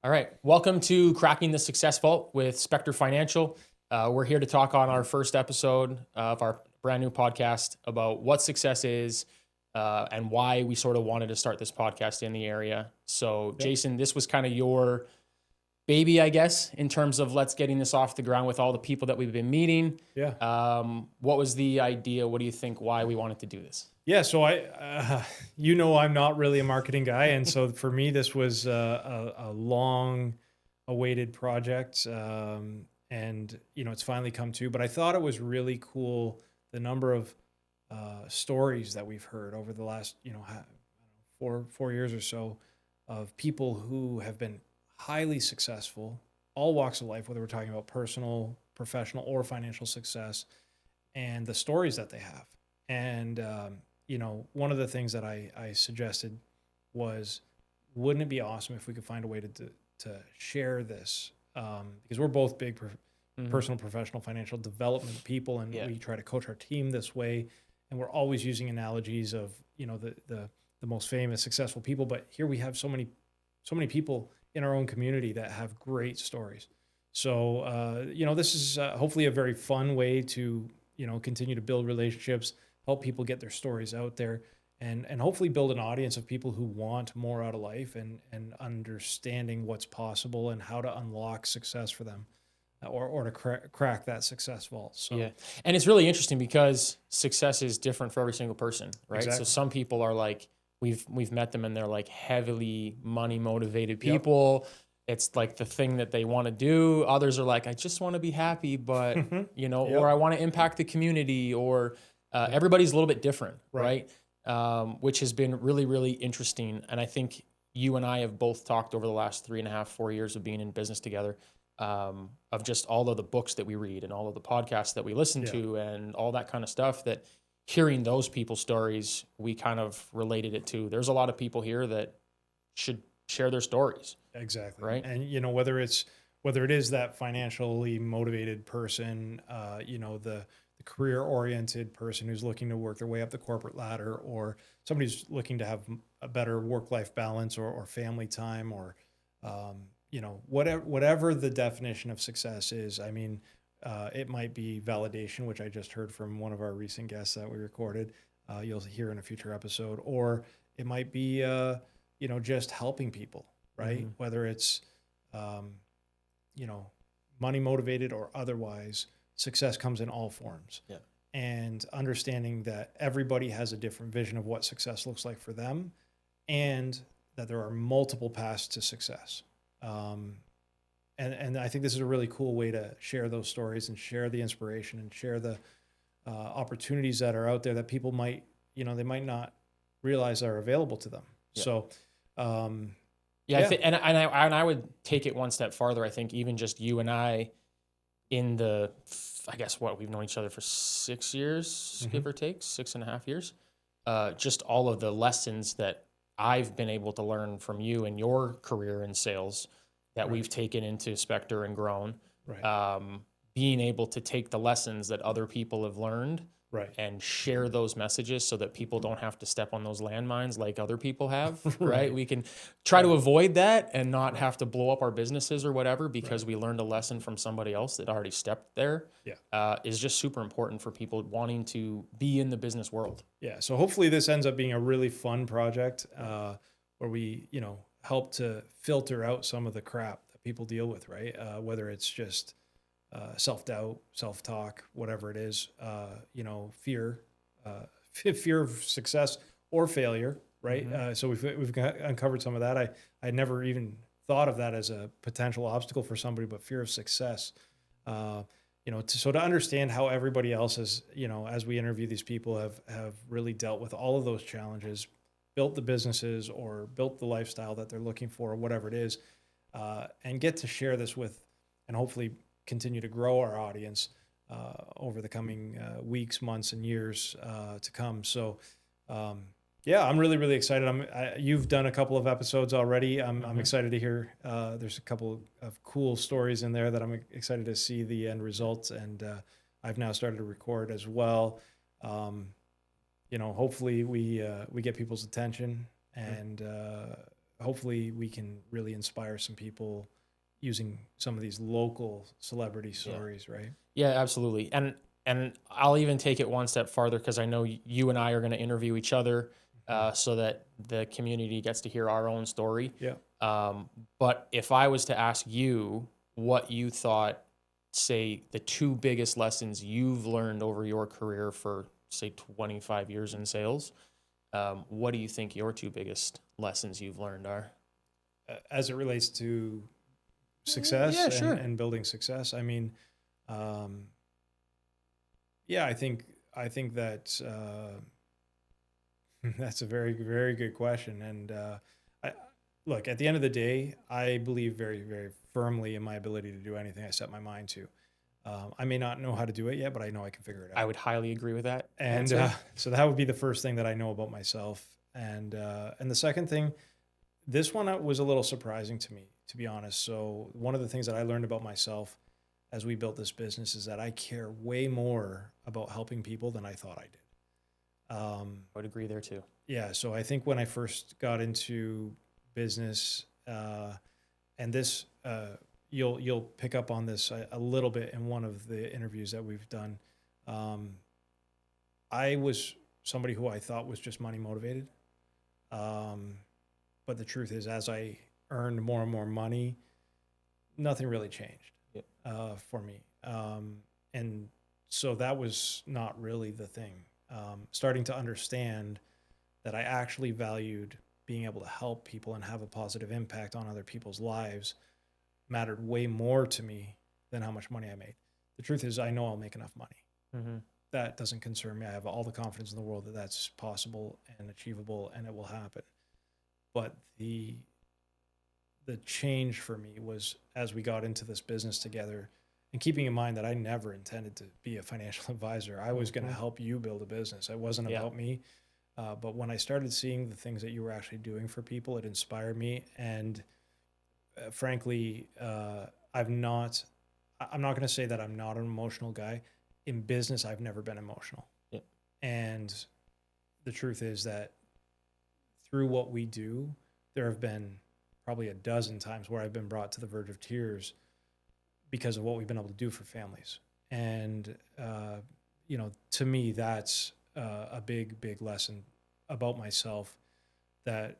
All right. Welcome to Cracking the Success Vault with Spectre Financial. We're here to talk on our first episode of our brand new podcast about what success is and why we sort of wanted to start this podcast in the area. So, Jason, this was kind of your baby, I guess, in terms of let's getting this off the ground with all the people that we've been meeting. Yeah. What was the idea? What do you think? Why we wanted to do this? Yeah. So I'm not really a marketing guy. And so for me, this was a long awaited project. And it's finally come to, but I thought it was really cool. The number of stories that we've heard over the last, 4 years or so of people who have been highly successful, all walks of life, whether we're talking about personal, professional, or financial success, and the stories that they have. And, one of the things that I suggested was, wouldn't it be awesome if we could find a way to share this? Because we're both big personal, professional, financial development people, and we try to coach our team this way. And we're always using analogies of, the most famous, successful people. But here we have so many people in our own community that have great stories. So, this is hopefully a very fun way to, continue to build relationships, help people get their stories out there, and hopefully build an audience of people who want more out of life and understanding what's possible and how to unlock success for them or to crack that success vault. So, yeah. And it's really interesting because success is different for every single person, right? Exactly. So some people are like, we've met them and they're like heavily money motivated people. Yep. It's like the thing that they want to do. Others are like, I just want to be happy, but or I want to impact the community, or everybody's a little bit different, right? Which has been really, really interesting. And I think you and I have both talked over the last 3.5, 4 years of being in business together, of just all of the books that we read and all of the podcasts that we listen to and all that kind of stuff, that hearing those people's stories, we kind of related it to. There's a lot of people here that should share their stories. Exactly. Right. And, whether it is that financially motivated person, the career-oriented person who's looking to work their way up the corporate ladder, or somebody who's looking to have a better work-life balance or family time, or, whatever the definition of success is. I mean, it might be validation, which I just heard from one of our recent guests that we recorded. You'll hear in a future episode. Or it might be, just helping people, right? Mm-hmm. Whether it's, money motivated or otherwise, success comes in all forms. Yeah. And understanding that everybody has a different vision of what success looks like for them, and that there are multiple paths to success. And I think this is a really cool way to share those stories and share the inspiration and share the opportunities that are out there that people might, they might not realize are available to them. Yeah. So, I would take it one step farther. I think even just you and I, we've known each other for 6 years, give or take, 6.5 years. Just all of the lessons that I've been able to learn from you and your career in sales that we've taken into Spectre and grown. Right. Being able to take the lessons that other people have learned and share those messages so that people don't have to step on those landmines like other people have, right? We can try to avoid that and not have to blow up our businesses or whatever because we learned a lesson from somebody else that already stepped there. Is just super important for people wanting to be in the business world. Yeah, so hopefully this ends up being a really fun project where we, help to filter out some of the crap that people deal with, right? Whether it's just self-doubt, self-talk, whatever it is, fear of success or failure, right? Mm-hmm. So we've uncovered some of that. I never even thought of that as a potential obstacle for somebody, but fear of success. To understand how everybody else has, as we interview these people, have really dealt with all of those challenges, built the businesses or built the lifestyle that they're looking for, or whatever it is, and get to share this with, and hopefully continue to grow our audience over the coming weeks, months, and years to come. So, I'm really, really excited. You've done a couple of episodes already. I'm excited to hear. There's a couple of cool stories in there that I'm excited to see the end results, and I've now started to record as well. Hopefully we get people's attention and hopefully we can really inspire some people using some of these local celebrity stories, right? Yeah, absolutely. And I'll even take it one step farther, because I know you and I are going to interview each other, so that the community gets to hear our own story. Yeah. But if I was to ask you what you thought, say, the two biggest lessons you've learned over your career for, say, 25 years in sales, what do you think your two biggest lessons you've learned are? As it relates to success Yeah, sure. and building success, I mean, yeah, I think that that's a very, very good question. And I, look, at the end of the day, I believe very, very firmly in my ability to do anything I set my mind to. I may not know how to do it yet, but I know I can figure it out. I would highly agree with that. And so that would be the first thing that I know about myself. And the second thing, this one was a little surprising to me, to be honest. So one of the things that I learned about myself as we built this business is that I care way more about helping people than I thought I did. I would agree there too. Yeah. So I think when I first got into business, and this, you'll pick up on this a little bit in one of the interviews that we've done. I was somebody who I thought was just money motivated. But the truth is, as I earned more and more money, nothing really changed for me. And so that was not really the thing. Starting to understand that I actually valued being able to help people and have a positive impact on other people's lives mattered way more to me than how much money I made. The truth is, I know I'll make enough money. Mm-hmm. That doesn't concern me. I have all the confidence in the world that that's possible and achievable, and it will happen. But the change for me was as we got into this business together, and keeping in mind that I never intended to be a financial advisor. I was going to help you build a business. It wasn't about me. But when I started seeing the things that you were actually doing for people, it inspired me. And frankly, I'm not going to say that I'm not an emotional guy. In business, I've never been emotional. Yeah. And the truth is that through what we do, there have been probably a dozen times where I've been brought to the verge of tears because of what we've been able to do for families. And, to me, that's a big, big lesson about myself that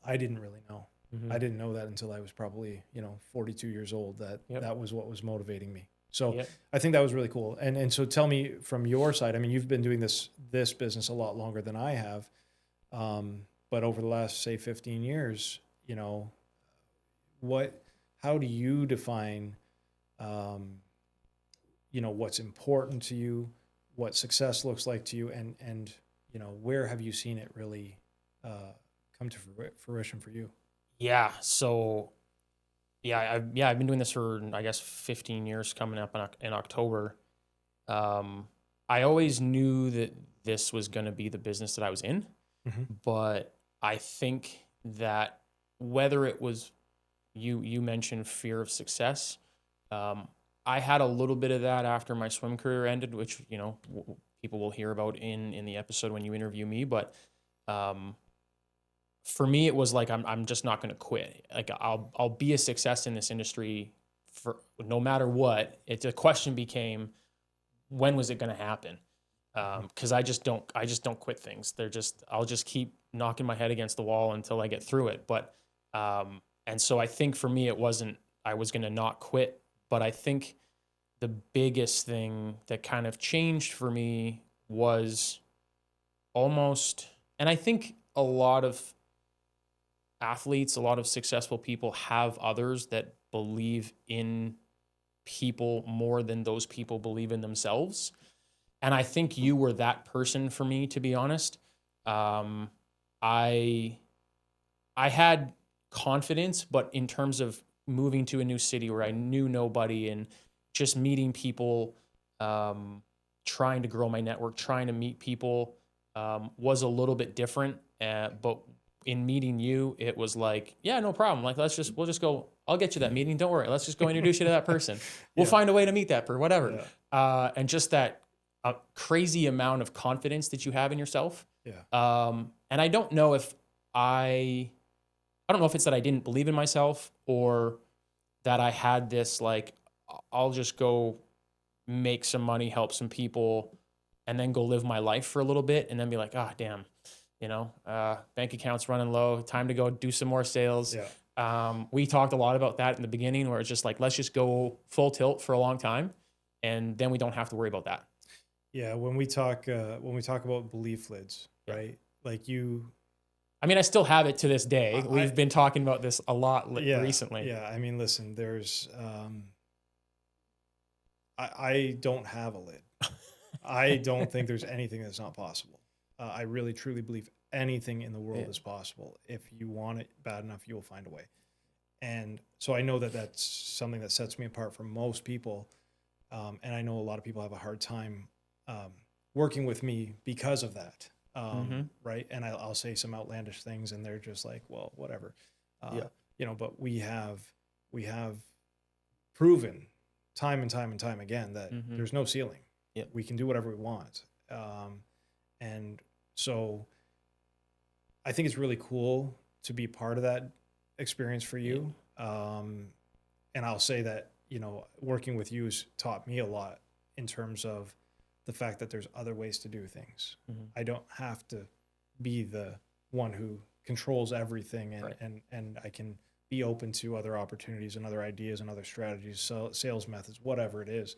I didn't really know. Mm-hmm. I didn't know that until I was probably, 42 years old, that that was what was motivating me. So I think that was really cool. And so tell me from your side, I mean, you've been doing this business a lot longer than I have. But over the last, say, 15 years, how do you define, what's important to you, what success looks like to you, and where have you seen it really come to fruition for you? Yeah. So, I've been doing this for, I guess, 15 years coming up in October. I always knew that this was going to be the business that I was in, but I think that whether it was you mentioned fear of success, I had a little bit of that after my swim career ended, which people will hear about in the episode when you interview me. But for me, it was like I'm just not going to quit. Like I'll be a success in this industry for no matter what. The question became, when was it going to happen? Because I just don't quit things. I'll just keep knocking my head against the wall until I get through it. But and so I think for me, it wasn't I was going to not quit, but I think the biggest thing that kind of changed for me was almost, and I think a lot of athletes, a lot of successful people have others that believe in people more than those people believe in themselves. And I think you were that person for me, to be honest. I had confidence, but in terms of moving to a new city where I knew nobody and just meeting people, trying to grow my network, trying to meet people, was a little bit different. But in meeting you, it was like, yeah, no problem. Like, we'll just go, I'll get you that meeting. Don't worry. Let's just go introduce you to that person. We'll find a way to meet that person, whatever. Yeah. And just that crazy amount of confidence that you have in yourself. Yeah. And I don't know if I I don't know if it's that I didn't believe in myself or that I had this, like, I'll just go make some money, help some people, and then go live my life for a little bit and then be like, ah, damn, bank account's running low, time to go do some more sales. Yeah. We talked a lot about that in the beginning where it's just like, let's just go full tilt for a long time. And then we don't have to worry about that. Yeah. When we talk about belief lids, right? Like I mean, I still have it to this day. We've been talking about this a lot recently. Yeah. I mean, listen, there's, I don't have a lid. I don't think there's anything that's not possible. I really truly believe anything in the world is possible. If you want it bad enough, you will find a way. And so I know that that's something that sets me apart from most people. And I know a lot of people have a hard time working with me because of that. Right. And I'll say some outlandish things and they're just like, well, whatever. But we have proven time and time again that there's no ceiling. We can do whatever we want. And so I think it's really cool to be part of that experience for you. And I'll say that, working with you has taught me a lot in terms of the fact that there's other ways to do things. I don't have to be the one who controls everything and I can be open to other opportunities and other ideas and other strategies, sales methods, whatever it is.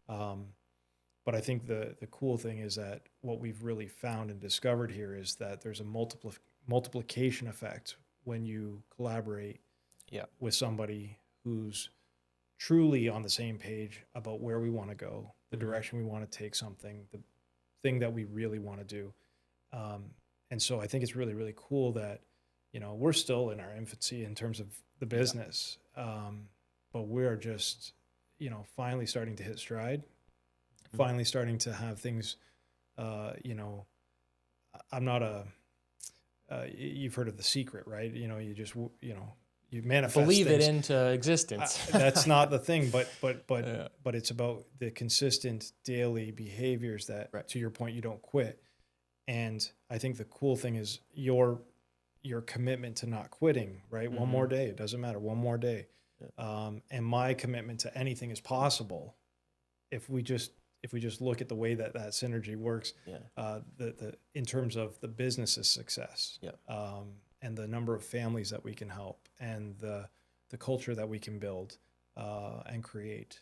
But I think the cool thing is that what we've really found and discovered here is that there's a multiplication effect when you collaborate with somebody who's truly on the same page about where we want to go, the direction we want to take something, the thing that we really want to do. And so I think it's really, really cool that, we're still in our infancy in terms of the business, but we're just, finally starting to hit stride, finally starting to have things, I'm not you've heard of The Secret, right? You just, you manifest believe things. it into existence. That's not the thing, but it's about the consistent daily behaviors that, to your point, you don't quit. And I think the cool thing is your commitment to not quitting, right? One more day, it doesn't matter, one more day. And my commitment to anything is possible if we just look at the way that synergy works, in terms of the business's success, and the number of families that we can help, and the culture that we can build and create.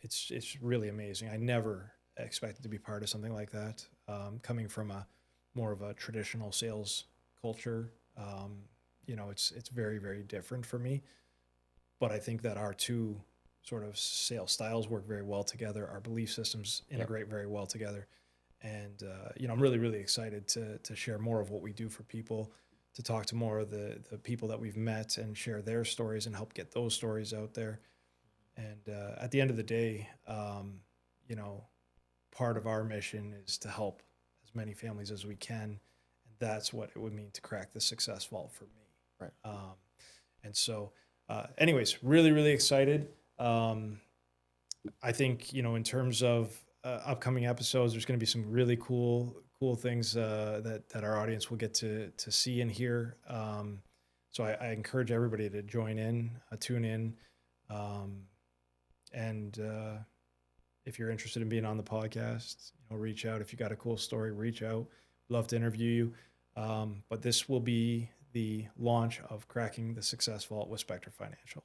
It's really amazing. I never expected to be part of something like that. Coming from more of a traditional sales culture, it's very, very different for me. But I think that our two sort of sales styles work very well together. Our belief systems integrate very well together. And, I'm really, really excited to share more of what we do for people, to talk to more of the people that we've met and share their stories and help get those stories out there. And at the end of the day, part of our mission is to help as many families as we can. And that's what it would mean to crack the success vault for me. Right. And so, anyways, really, really excited. I think, in terms of upcoming episodes, there's going to be some really cool things that our audience will get to see and hear. So I encourage everybody to join in, tune in. And if you're interested in being on the podcast, reach out. If you got a cool story, reach out. Love to interview you. But this will be the launch of Cracking the Success Vault with Spectre Financial.